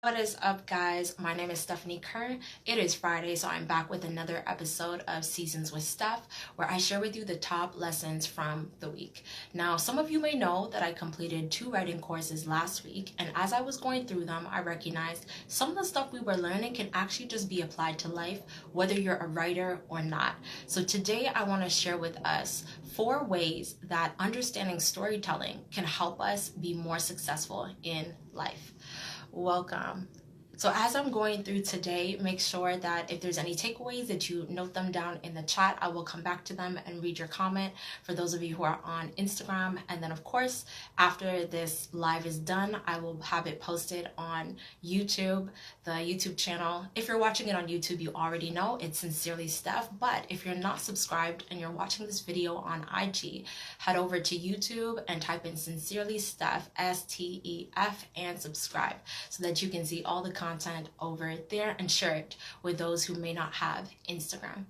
What is up, guys? My name is Stephanie Kerr. It is Friday, so I'm back with another episode of Seasons with Stef, where I share with you the top lessons from the week. Now, some of you may know that I completed 2 writing courses last week, and as I was going through them, I recognized some of the stuff we were learning can actually just be applied to life, whether you're a writer or not. So today, I want to share with us 4 ways that understanding storytelling can help us be more successful in life. Welcome. So as I'm going through today, make sure that if there's any takeaways that you note them down in the chat. I will come back to them and read your comment for those of you who are on Instagram. And then of course, after this live is done, I will have it posted on YouTube, the YouTube channel. If you're watching it on YouTube, you already know it's Sincerely Stef. But if you're not subscribed and you're watching this video on IG, head over to YouTube and type in Sincerely Stef, S-T-E-F, and subscribe so that you can see all the content over there and share it with those who may not have Instagram.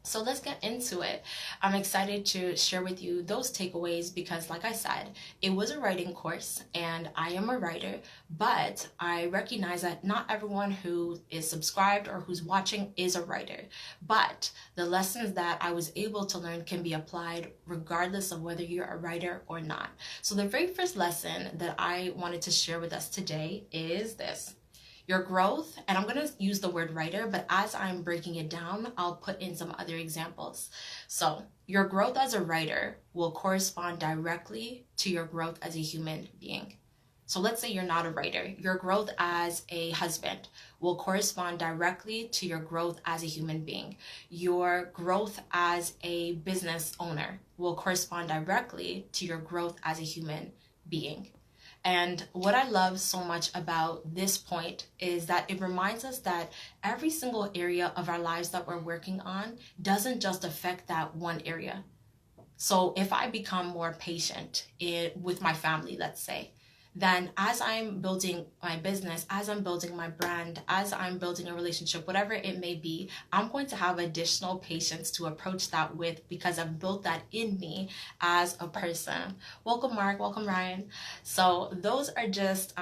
So let's get into it. I'm excited to share with you those takeaways because, like I said, it was a writing course and I am a writer, but I recognize that not everyone who is subscribed or who's watching is a writer. But the lessons that I was able to learn can be applied regardless of whether you're a writer or not. So the very first lesson that I wanted to share with us today is this. Your growth, and I'm going to use the word writer, but as I'm breaking it down, I'll put in some other examples. So your growth as a writer will correspond directly to your growth as a human being. So let's say you're not a writer. Your growth as a husband will correspond directly to your growth as a human being. Your growth as a business owner will correspond directly to your growth as a human being. And what I love so much about this point is that it reminds us that every single area of our lives that we're working on doesn't just affect that one area. So if I become more patient with my family, let's say, then as I'm building my business, as I'm building my brand, as I'm building a relationship, whatever it may be, I'm going to have additional patience to approach that with because I've built that in me as a person. Welcome, Mark. Welcome, Ryan. So those are just,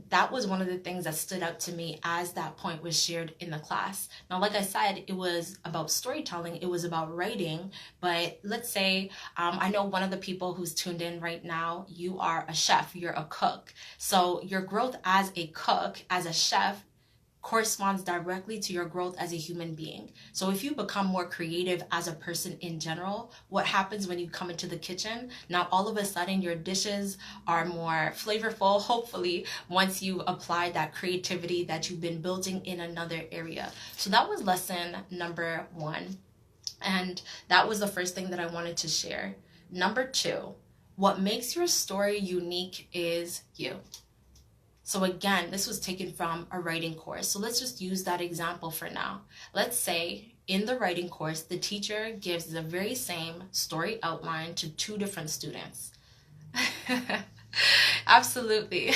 that was one of the things that stood out to me as that point was shared in the class. Now, like I said, it was about storytelling. It was about writing. But let's say, I know one of the people who's tuned in right now, you are a chef, you're a cook. So your growth as a cook, as a chef, corresponds directly to your growth as a human being. So if you become more creative as a person in general, what happens when you come into the kitchen? Now all of a sudden your dishes are more flavorful, hopefully, once you apply that creativity that you've been building in another area. So that was lesson number 1. And that was the first thing that I wanted to share. Number 2, what makes your story unique is you. So again, this was taken from a writing course. So let's just use that example for now. Let's say in the writing course, the teacher gives the very same story outline to 2 different students. Absolutely.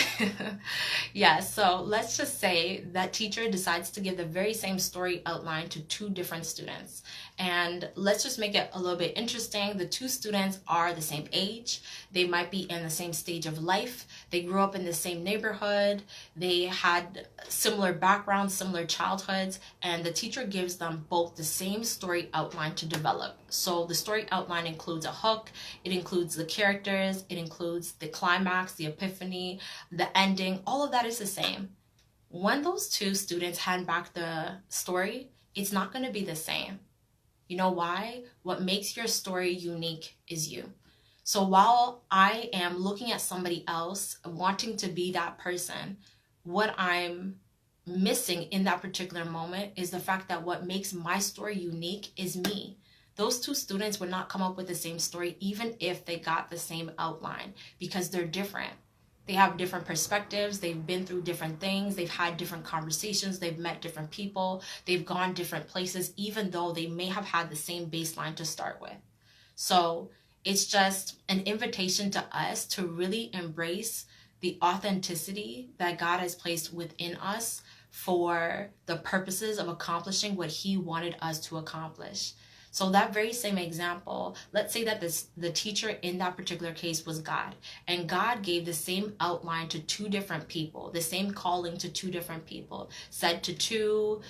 Yeah, so let's just say that teacher decides to give the very same story outline to 2 different students. And let's just make it a little bit interesting. The 2 students are the same age. They might be in the same stage of life. They grew up in the same neighborhood. They had similar backgrounds, similar childhoods, and the teacher gives them both the same story outline to develop. So the story outline includes a hook, it includes the characters, it includes the climax, the epiphany, the ending, all of that is the same. When those 2 students hand back the story, it's not going to be the same. You know why? What makes your story unique is you. So while I am looking at somebody else, wanting to be that person, what I'm missing in that particular moment is the fact that what makes my story unique is me. Those 2 students would not come up with the same story even if they got the same outline because they're different. They have different perspectives, they've been through different things, they've had different conversations, they've met different people, they've gone different places, even though they may have had the same baseline to start with. So it's just an invitation to us to really embrace the authenticity that God has placed within us for the purposes of accomplishing what He wanted us to accomplish. So that very same example, let's say that the teacher in that particular case was God, and God gave the same outline to two different people, the same calling to two different people, said to two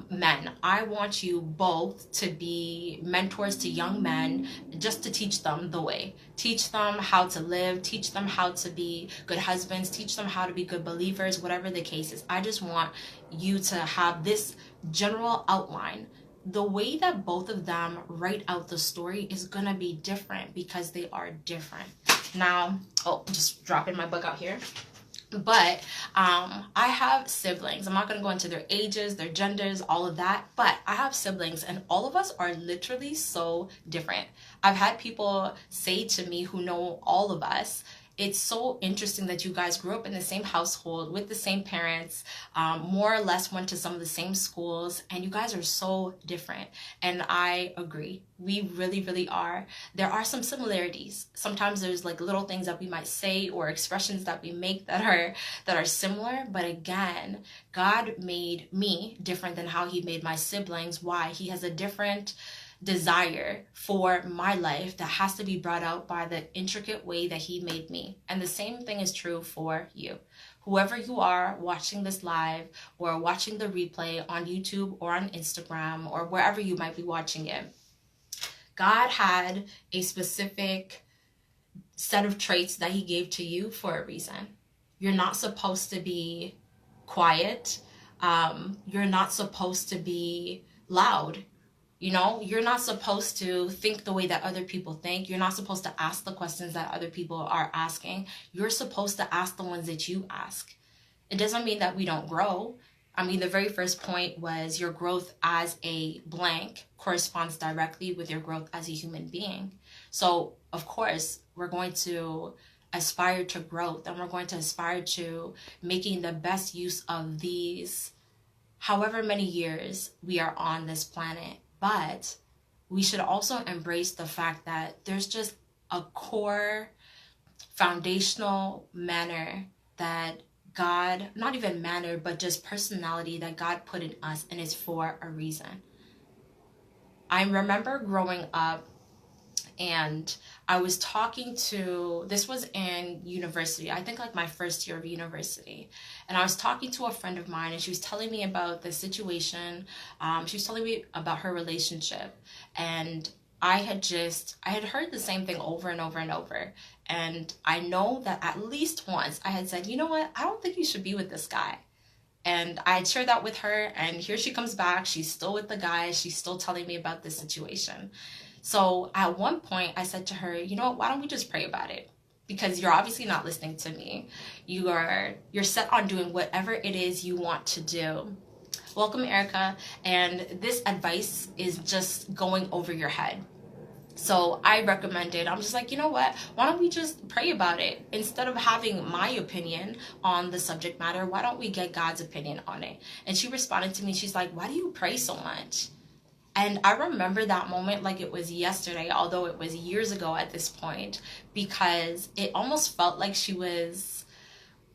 men, I want you both to be mentors to young men, just to teach them the way, teach them how to live, teach them how to be good husbands, teach them how to be good believers, whatever the case is. I just want you to have this general outline. The way that both of them write out the story is gonna be different because they are different. Now, just dropping my book out here. But I have siblings. I'm not going to go into their ages, their genders, all of that. But I have siblings, and all of us are literally so different. I've had people say to me who know all of us, it's so interesting that you guys grew up in the same household with the same parents, more or less went to some of the same schools, and you guys are so different. And I agree. We really, really are. There are some similarities. Sometimes there's like little things that we might say or expressions that we make that are similar. But again, God made me different than how he made my siblings. Why? He has a different desire for my life that has to be brought out by the intricate way that he made me. And the same thing is true for you. Whoever you are watching this live or watching the replay on YouTube or on Instagram or wherever you might be watching it, God had a specific set of traits that he gave to you for a reason. You're not supposed to be quiet. You're not supposed to be loud. You know, you're not supposed to think the way that other people think. You're not supposed to ask the questions that other people are asking. You're supposed to ask the ones that you ask. It doesn't mean that we don't grow. I mean, the very first point was your growth as a blank corresponds directly with your growth as a human being. So, of course, we're going to aspire to growth, and we're going to aspire to making the best use of these however many years we are on this planet. But we should also embrace the fact that there's just a core foundational manner that God, not even manner, but just personality that God put in us, and it's for a reason. I remember growing up, and I was talking to, this was in university, I think like my first year of university, and I was talking to a friend of mine, and she was telling me about the situation. She was telling me about her relationship, and I had heard the same thing over and over and over, and I know that at least once I had said, you know what, I don't think you should be with this guy. And I had shared that with her, and here she comes back, she's still with the guy, she's still telling me about this situation. So at one point I said to her, you know, why don't we just pray about it? Because you're obviously not listening to me. You're set on doing whatever it is you want to do. Welcome, Erica. And this advice is just going over your head. So I recommended, I'm just like, you know what? Why don't we just pray about it? Instead of having my opinion on the subject matter, why don't we get God's opinion on it? And she responded to me. She's like, why do you pray so much? And I remember that moment like it was yesterday, although it was years ago at this point, because it almost felt like she was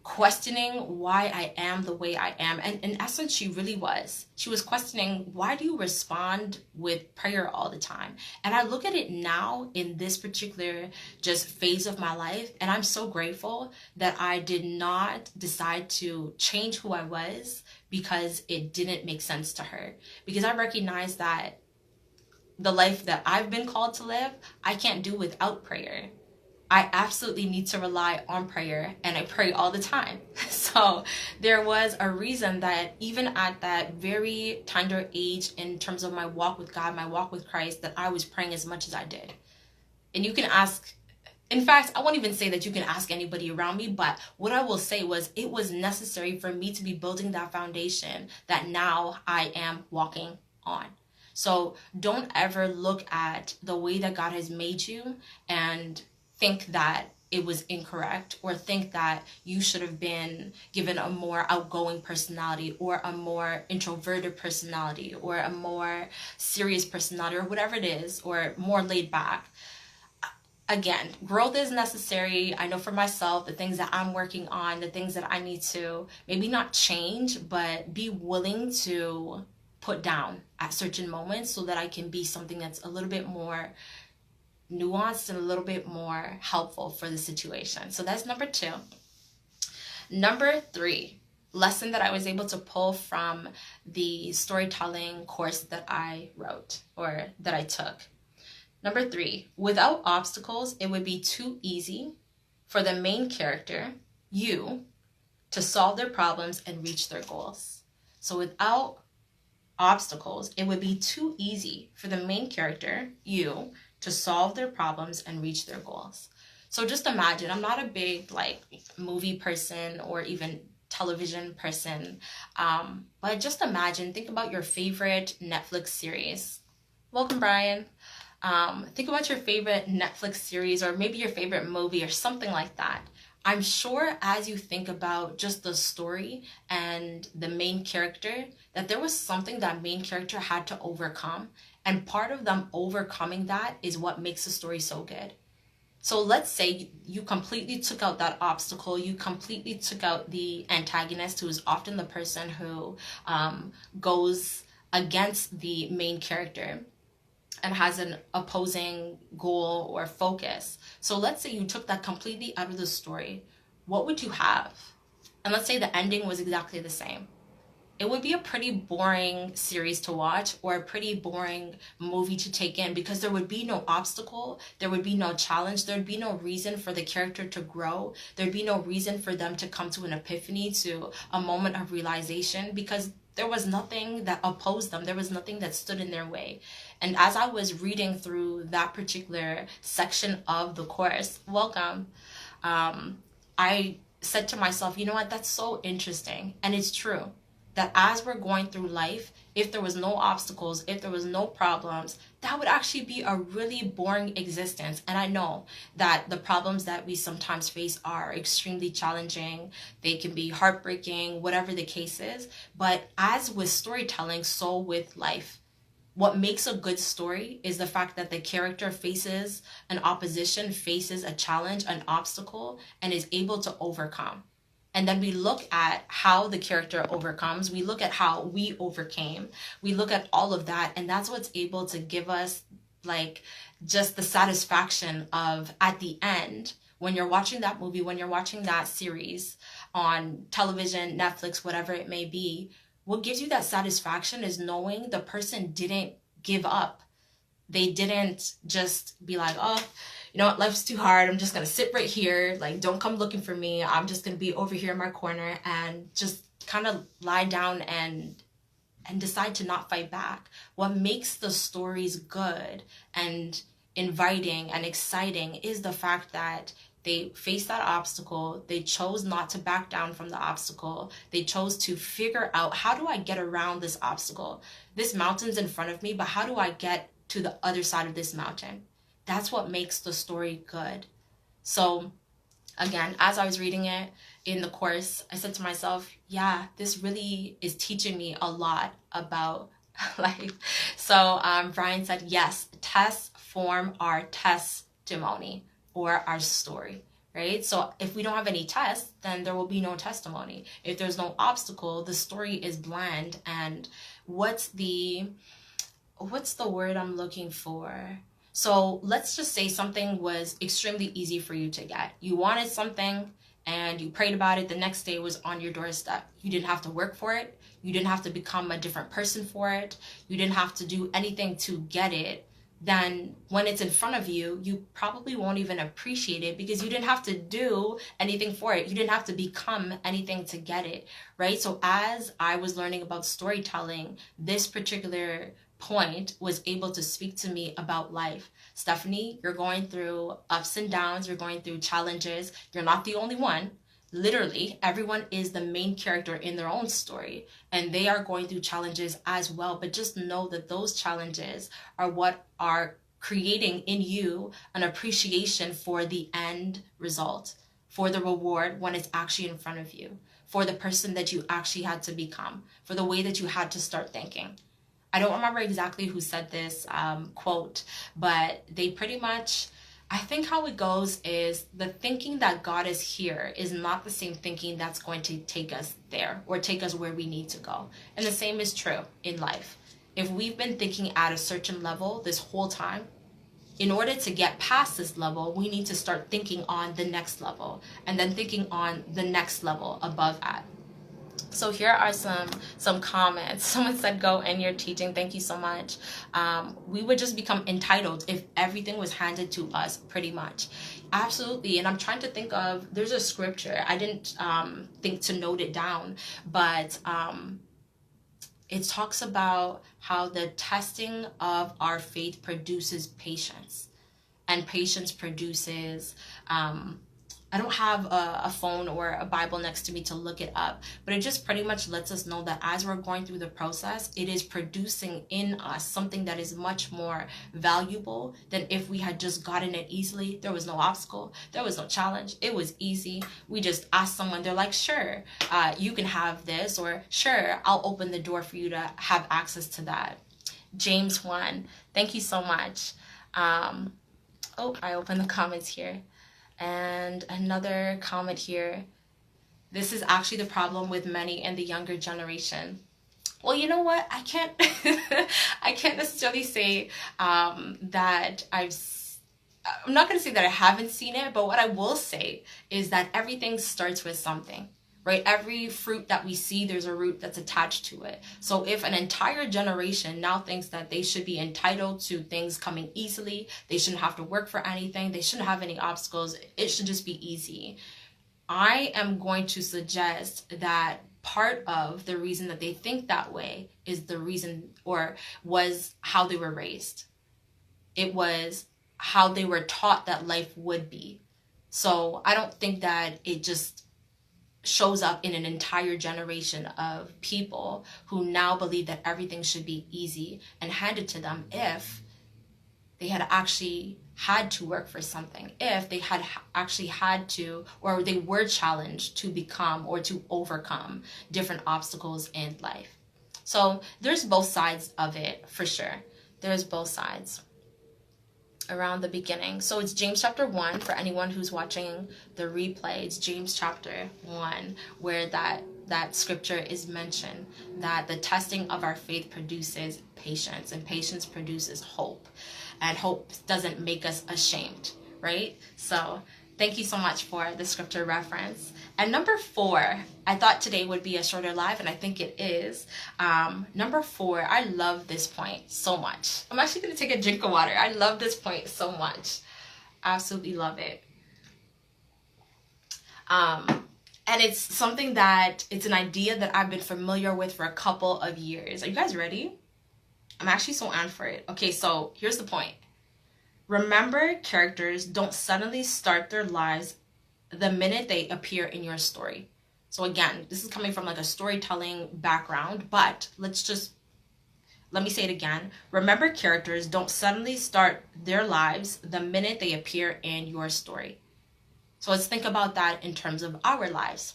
questioning why I am the way I am. And in essence, she really was. She was questioning, why do you respond with prayer all the time? And I look at it now in this particular just phase of my life, and I'm so grateful that I did not decide to change who I was because it didn't make sense to her. Because I recognize that the life that I've been called to live, I can't do without prayer. I absolutely need to rely on prayer, and I pray all the time. So there was a reason that even at that very tender age in terms of my walk with God, my walk with Christ, that I was praying as much as I did. And you can ask, in fact, I won't even say that you can ask anybody around me, but what I will say was it was necessary for me to be building that foundation that now I am walking on. So don't ever look at the way that God has made you and think that it was incorrect, or think that you should have been given a more outgoing personality or a more introverted personality or a more serious personality or whatever it is, or more laid back. Again, growth is necessary. I know for myself, the things that I'm working on, the things that I need to maybe not change, but be willing to put down at certain moments so that I can be something that's a little bit more nuanced and a little bit more helpful for the situation. So that's number 2. Number 3, lesson that I was able to pull from the storytelling course that I wrote or that I took. Number 3, without obstacles, it would be too easy for the main character, you, to solve their problems and reach their goals. So without obstacles, it would be too easy for the main character, you, to solve their problems and reach their goals. So just imagine, I'm not a big like movie person or even television person, but just imagine, think about your favorite Netflix series. Welcome, Brian. Think about your favorite Netflix series or maybe your favorite movie or something like that. I'm sure as you think about just the story and the main character, that there was something that main character had to overcome. And part of them overcoming that is what makes the story so good. So let's say you completely took out that obstacle, you completely took out the antagonist, who is often the person who goes against the main character and has an opposing goal or focus. So let's say you took that completely out of the story. What would you have? And let's say the ending was exactly the same. It would be a pretty boring series to watch or a pretty boring movie to take in, because there would be no obstacle, there would be no challenge, there would be no reason for the character to grow, there'd be no reason for them to come to an epiphany, to a moment of realization, because there was nothing that opposed them, there was nothing that stood in their way. And as I was reading through that particular section of the course, welcome, I said to myself, you know what, that's so interesting. And it's true that as we're going through life, if there was no obstacles, if there was no problems, that would actually be a really boring existence. And I know that the problems that we sometimes face are extremely challenging. They can be heartbreaking, whatever the case is. But as with storytelling, so with life, what makes a good story is the fact that the character faces an opposition, faces a challenge, an obstacle, and is able to overcome. And then we look at how the character overcomes. We look at how we overcame. We look at all of that. And that's what's able to give us like just the satisfaction of, at the end, when you're watching that movie, when you're watching that series on television, Netflix, whatever it may be, what gives you that satisfaction is knowing the person didn't give up. They didn't just be like, oh, you know what, life's too hard, I'm just gonna sit right here, like don't come looking for me, I'm just gonna be over here in my corner and just kind of lie down and decide to not fight back. What makes the stories good and inviting and exciting is the fact that they faced that obstacle, they chose not to back down from the obstacle, they chose to figure out, how do I get around this obstacle? This mountain's in front of me, but how do I get to the other side of this mountain? That's what makes the story good. So again, as I was reading it in the course, I said to myself, yeah, this really is teaching me a lot about life. So Brian said, yes, tests form our testimony or our story, right? So if we don't have any tests, then there will be no testimony. If there's no obstacle, the story is bland. And what's the word I'm looking for? So let's just say something was extremely easy for you to get. You wanted something and you prayed about it. The next day was on your doorstep. You didn't have to work for it. You didn't have to become a different person for it. You didn't have to do anything to get it. Then when it's in front of you, you probably won't even appreciate it because you didn't have to do anything for it. You didn't have to become anything to get it, right? So as I was learning about storytelling, this particular point was able to speak to me about life. Stephanie, you're going through ups and downs, you're going through challenges. You're not the only one. Literally, everyone is the main character in their own story, and they are going through challenges as well. But just know that those challenges are what are creating in you an appreciation for the end result, for the reward when it's actually in front of you, for the person that you actually had to become, for the way that you had to start thinking. I don't remember exactly who said this quote, but they pretty much I think how it goes is the thinking that God is here is not the same thinking that's going to take us there or take us where we need to go. And the same is true in life. If we've been thinking at a certain level this whole time, in order to get past this level, we need to start thinking on the next level and then thinking on the next level above that. So here are some comments. Someone said, go in your teaching. Thank you so much. We would just become entitled if everything was handed to us, pretty much. Absolutely. And I'm trying to think of, there's a scripture. I didn't think to note it down, but it talks about how the testing of our faith produces patience, and patience produces, I don't have a phone or a Bible next to me to look it up, but it just pretty much lets us know that as we're going through the process, it is producing in us something that is much more valuable than if we had just gotten it easily. There was no obstacle. There was no challenge. It was easy. We just asked someone, they're like, sure, you can have this, or sure, I'll open the door for you to have access to that. James 1, thank you so much. Oh, I opened the comments here. And another comment here. This is actually the problem with many in the younger generation. Well, you know what? I can't I can't necessarily say that I'm not going to say that I haven't seen it, but what I will say is that everything starts with something. Right? Every fruit that we see, there's a root that's attached to it. So if an entire generation now thinks that they should be entitled to things coming easily, they shouldn't have to work for anything, they shouldn't have any obstacles, it should just be easy. I am going to suggest that part of the reason that they think that way is the reason, or was how they were raised. It was how they were taught that life would be. So I don't think that it just shows up in an entire generation of people who now believe that everything should be easy and handed to them if they had actually had to work for something, if they had actually had to, or they were challenged to become or to overcome different obstacles in life. So there's both sides of it, for sure. There's both sides around the beginning. So it's James chapter 1 for anyone who's watching the replay. It's James chapter 1 where that scripture is mentioned, that the testing of our faith produces patience, and patience produces hope, and hope doesn't make us ashamed, right? So thank you so much for the scripture reference. And number 4, I thought today would be a shorter live, and I think it is. Number 4, I love this point so much. I'm actually going to take a drink of water. I love this point so much. Absolutely love it. And it's something that, it's an idea that I've been familiar with for a couple of years. Are you guys ready? I'm actually so on for it. Okay, so here's the point. Remember, characters don't suddenly start their lives the minute they appear in your story. So again, this is coming from like a storytelling background, but let me say it again. Remember, characters don't suddenly start their lives the minute they appear in your story. So let's think about that in terms of our lives.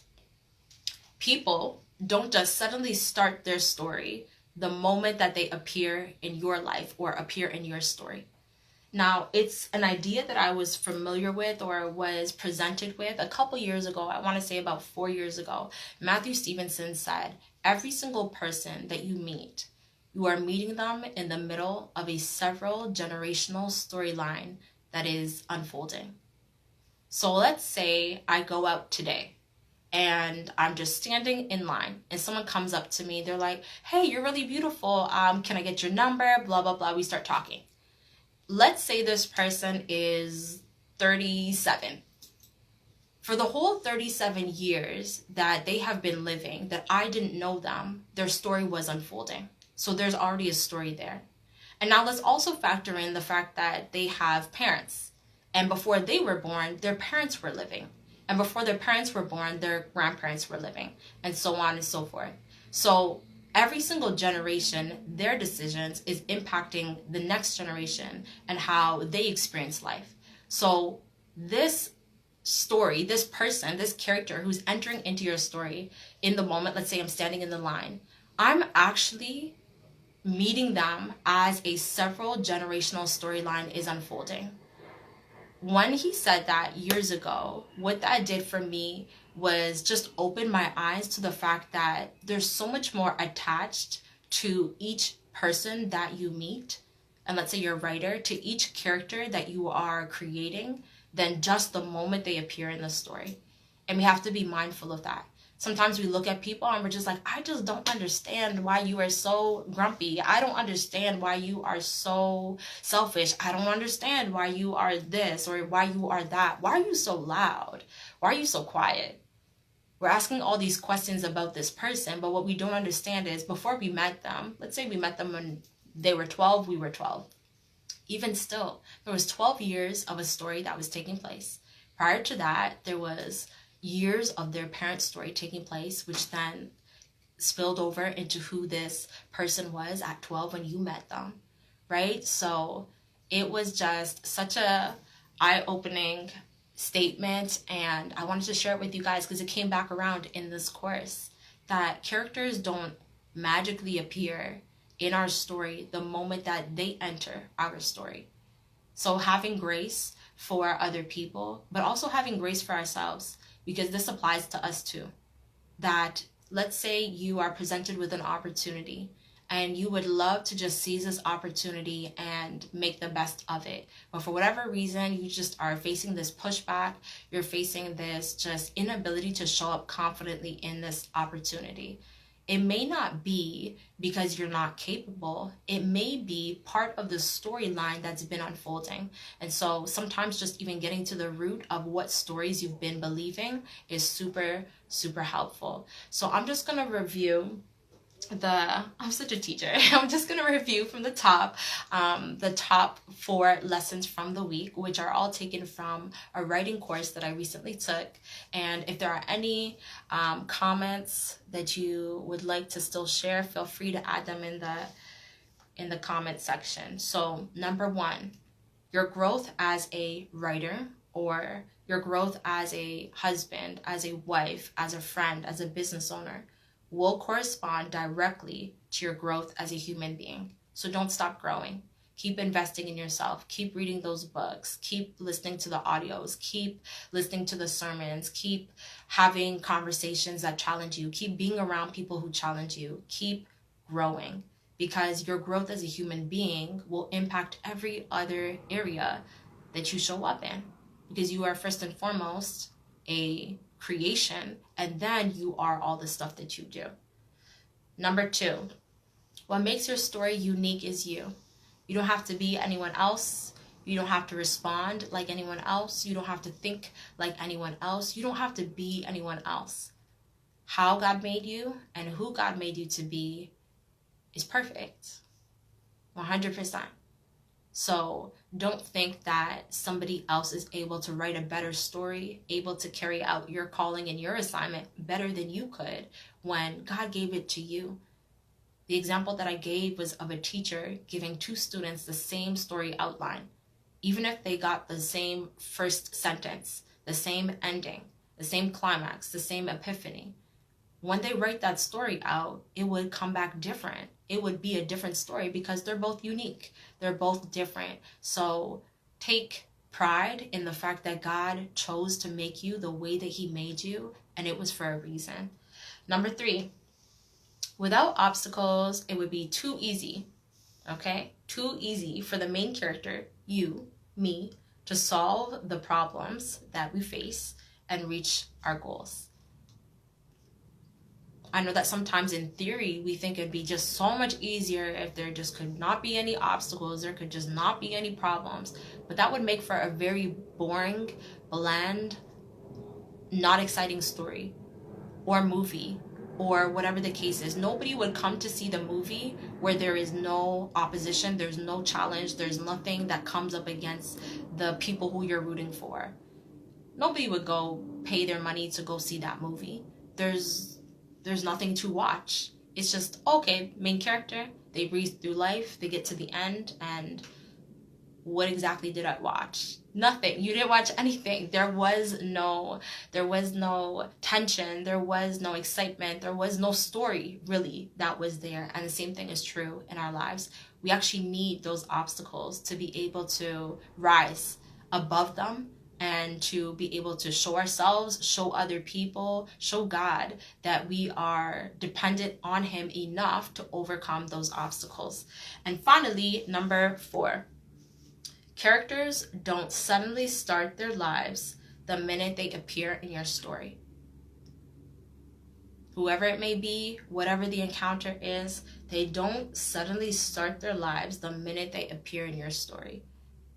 People don't just suddenly start their story the moment that they appear in your life or appear in your story. Now, it's an idea that I was familiar with or was presented with a couple years ago. I want to say about 4 years ago. Matthew Stevenson said, every single person that you meet, you are meeting them in the middle of a several generational storyline that is unfolding. So let's say I go out today and I'm just standing in line and someone comes up to me. They're like, hey, you're really beautiful. Can I get your number? Blah, blah, blah. We start talking. Let's say this person is 37. For the whole 37 years that they have been living, that I didn't know them, their story was unfolding. So there's already a story there. And now let's also factor in the fact that they have parents. And before they were born, their parents were living. And before their parents were born, their grandparents were living. And so on and so forth. So every single generation, their decisions is impacting the next generation and how they experience life. So this story, this person, this character who's entering into your story in the moment, let's say I'm standing in the line, I'm actually meeting them as a several generational storyline is unfolding. when he said that years ago, what that did for me was just open my eyes to the fact that there's so much more attached to each person that you meet. And let's say you're a writer, to each character that you are creating than just the moment they appear in the story. And we have to be mindful of that. Sometimes we look at people and we're just like, I just don't understand why you are so grumpy. I don't understand why you are so selfish. I don't understand why you are this or why you are that. Why are you so loud? Why are you so quiet? We're asking all these questions about this person, but what we don't understand is before we met them, let's say we met them when they were 12, we were 12. Even still, there was 12 years of a story that was taking place. Prior to that, there was years of their parents' story taking place, which then spilled over into who this person was at 12 when you met them, right? So it was just such a eye-opening statement, and I wanted to share it with you guys because it came back around in this course that characters don't magically appear in our story the moment that they enter our story. So having grace for other people, but also having grace for ourselves, because this applies to us too. That let's say you are presented with an opportunity and you would love to just seize this opportunity and make the best of it. But for whatever reason, you just are facing this pushback, you're facing this just inability to show up confidently in this opportunity. It may not be because you're not capable. It may be part of the storyline that's been unfolding. And so sometimes just even getting to the root of what stories you've been believing is super, super helpful. So I'm just going to review I'm such a teacher. I'm just going to review from the top 4 lessons from the week, which are all taken from a writing course that I recently took. And if there are any comments that you would like to still share, feel free to add them in the comment section. So number 1, your growth as a writer, or your growth as a husband, as a wife, as a friend, as a business owner, will correspond directly to your growth as a human being. So don't stop growing. Keep investing in yourself. Keep reading those books. Keep listening to the audios. Keep listening to the sermons. Keep having conversations that challenge you. Keep being around people who challenge you. Keep growing, because your growth as a human being will impact every other area that you show up in, because you are first and foremost a creation, and then you are all the stuff that you do. Number 2, what makes your story unique is you. You don't have to be anyone else. You don't have to respond like anyone else. You don't have to think like anyone else. You don't have to be anyone else. How God made you and who God made you to be is perfect. 100%. So don't think that somebody else is able to write a better story, able to carry out your calling and your assignment better than you could when God gave it to you. The example that I gave was of a teacher giving 2 students the same story outline. Even if they got the same first sentence, the same ending, the same climax, the same epiphany, when they write that story out, it would come back different. It would be a different story because they're both unique. They're both different. So take pride in the fact that God chose to make you the way that he made you, and it was for a reason. Number 3, without obstacles, it would be too easy, okay? Too easy for the main character, you, me, to solve the problems that we face and reach our goals. I know that sometimes in theory, we think it'd be just so much easier if there just could not be any obstacles, there could just not be any problems. But that would make for a very boring, bland, not exciting story or movie or whatever the case is. Nobody would come to see the movie where there is no opposition, there's no challenge, there's nothing that comes up against the people who you're rooting for. Nobody would go pay their money to go see that movie. There's nothing to watch. It's just, okay, main character, they breeze through life, they get to the end, and what exactly did I watch? Nothing. You didn't watch anything. There was no tension, there was no excitement, there was no story really that was there. And the same thing is true in our lives. We actually need those obstacles to be able to rise above them, and to be able to show ourselves, show other people, show God that we are dependent on Him enough to overcome those obstacles. And finally, number 4, characters don't suddenly start their lives the minute they appear in your story. Whoever it may be, whatever the encounter is, they don't suddenly start their lives the minute they appear in your story.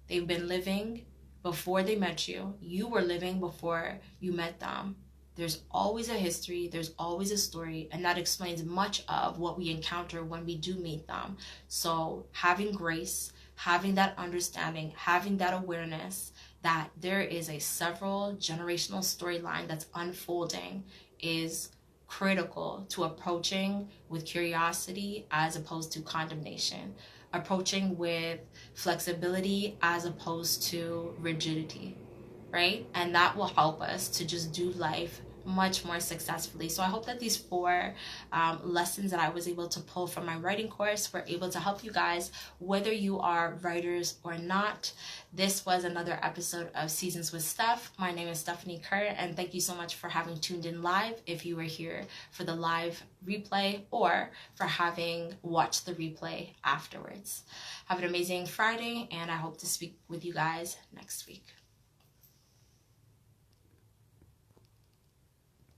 They've been living before they met you. You were living before you met them. There's always a history, there's always a story, and that explains much of what we encounter when we do meet them. So having grace, having that understanding, having that awareness that there is a several generational storyline that's unfolding is critical to approaching with curiosity as opposed to condemnation, approaching with flexibility as opposed to rigidity, right? And that will help us to just do life much more successfully. So I hope that these 4 lessons that I was able to pull from my writing course were able to help you guys, whether you are writers or not. This was another episode of Seasons with Stef. My name is Stephanie Kerr, and thank you so much for having tuned in live if you were here for the live replay or for having watched the replay afterwards. Have an amazing Friday, and I hope to speak with you guys next week.